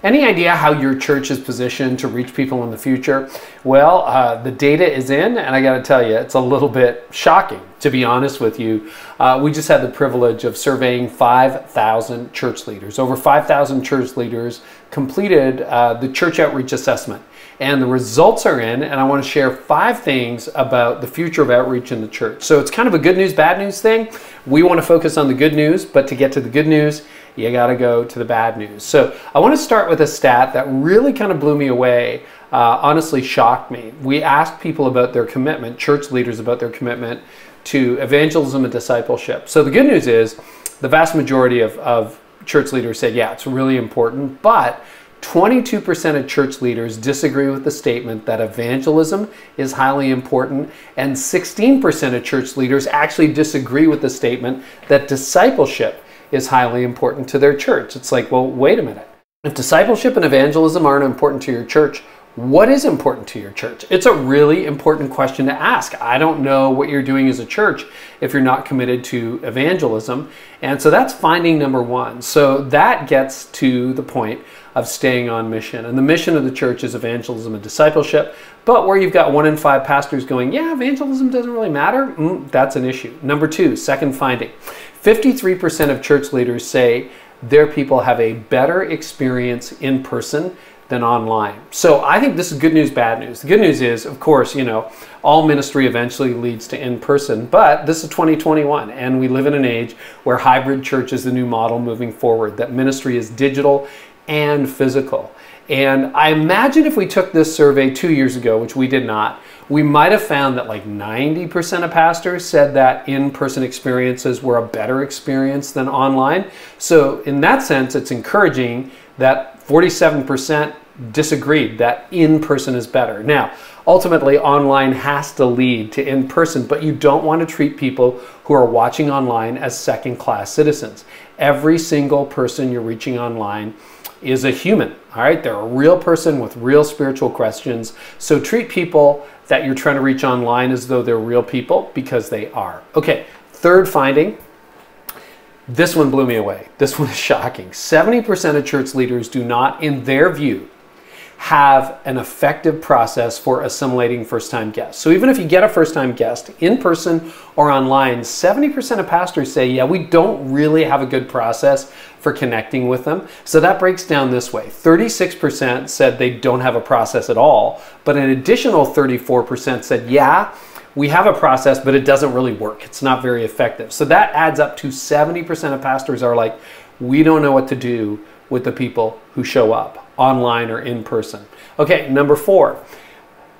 Any idea how your church is positioned to reach people in the future? Well, the data is in, and I got to tell you, it's a little bit shocking, to be honest with you. We just had the privilege of surveying 5,000 church leaders. Over 5,000 church leaders completed the church outreach assessment. And the results are in, and I want to share 5 things about the future of outreach in the church. So it's kind of a good news, bad news thing. We want to focus on the good news, but to get to the good news, you got to go to the bad news. So I want to start with a stat that really kind of blew me away, honestly shocked me. We asked people about their commitment, church leaders about their commitment to evangelism and discipleship. So the good news is the vast majority of church leaders said, yeah, it's really important, but 22% of church leaders disagree with the statement that evangelism is highly important, and 16% of church leaders actually disagree with the statement that discipleship is highly important to their church. It's like, well, wait a minute. If discipleship and evangelism aren't important to your church, what is important to your church? It's a really important question to ask. I don't know what you're doing as a church if you're not committed to evangelism. And so that's finding number 1. So that gets to the point of staying on mission. And the mission of the church is evangelism and discipleship. But where you've got 1 in 5 pastors going, yeah, evangelism doesn't really matter, that's an issue. Number 2, second finding. 53% of church leaders say their people have a better experience in person than online. So I think this is good news, bad news. The good news is, of course, you know, all ministry eventually leads to in-person, but this is 2021, and we live in an age where hybrid church is the new model moving forward, that ministry is digital and physical. And I imagine if we took this survey 2 years ago, which we did not, we might have found that like 90% of pastors said that in-person experiences were a better experience than online. So in that sense, it's encouraging that 47% disagreed that in-person is better. Now, ultimately, online has to lead to in-person, but you don't want to treat people who are watching online as second-class citizens. Every single person you're reaching online is a human, all right? They're a real person with real spiritual questions. So treat people that you're trying to reach online as though they're real people, because they are. Okay, third finding. This one blew me away. This one is shocking. 70% of church leaders do not, in their view, have an effective process for assimilating first-time guests. So even if you get a first-time guest in person or online, 70% of pastors say, yeah, we don't really have a good process for connecting with them. So that breaks down this way. 36% said they don't have a process at all, but an additional 34% said, yeah, we have a process, but it doesn't really work. It's not very effective. So that adds up to 70% of pastors are like, we don't know what to do with the people who show up online or in person. Okay, number 4.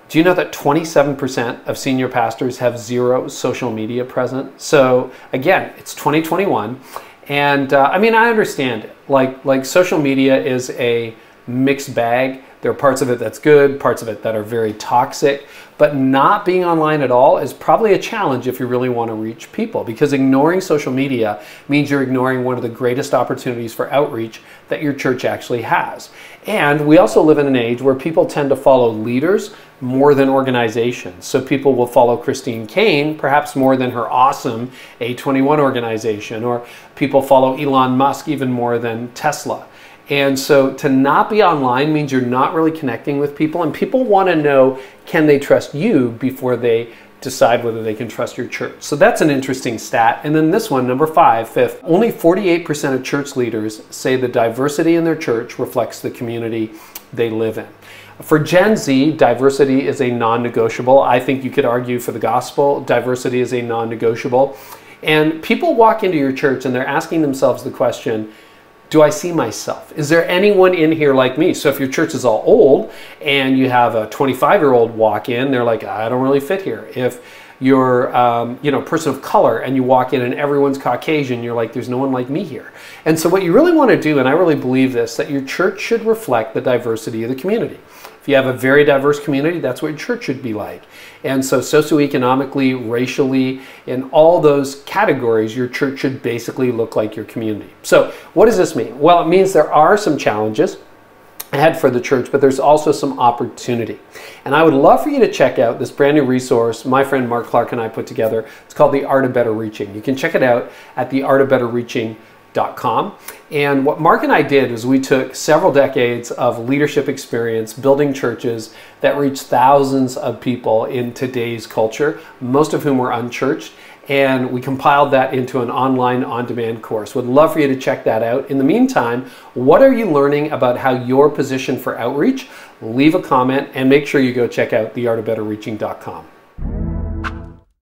Do you know that 27% of senior pastors have 0 social media present? So again, it's 2021. And I mean, I understand it. Like social media is a mixed bag. There are parts of it that's good, parts of it that are very toxic, but not being online at all is probably a challenge if you really want to reach people, because ignoring social media means you're ignoring one of the greatest opportunities for outreach that your church actually has. And we also live in an age where people tend to follow leaders more than organizations. So people will follow Christine Caine perhaps more than her awesome A21 organization, or people follow Elon Musk even more than Tesla. And so to not be online means you're not really connecting with people, and people want to know, can they trust you before they decide whether they can trust your church. So that's an interesting stat. And then this one, number 5, fifth, only 48% of church leaders say the diversity in their church reflects the community they live in. For Gen Z, diversity is a non-negotiable. I think you could argue for the gospel, diversity is a non-negotiable. And people walk into your church and they're asking themselves the question, do I see myself? Is there anyone in here like me? So if your church is all old and you have a 25-year-old walk in, they're like, I don't really fit here. If you're a person of color and you walk in and everyone's Caucasian, you're like, there's no one like me here. And so what you really want to do, and I really believe this, that your church should reflect the diversity of the community. If you have a very diverse community, that's what your church should be like. And so socioeconomically, racially, in all those categories, your church should basically look like your community. So what does this mean? Well, it means there are some challenges ahead for the church, but there's also some opportunity. And I would love for you to check out this brand new resource my friend Mark Clark and I put together. It's called The Art of Better Reaching. You can check it out at theartofbetterreaching.com. leadershipexperience.com. And what Mark and I did was we took several decades of leadership experience building churches that reach thousands of people in today's culture, most of whom were unchurched, and we compiled that into an online on-demand course. Would love for you to check that out. In the meantime, what are you learning about how you're positioned for outreach? Leave a comment and make sure you go check out theartofbetterreaching.com.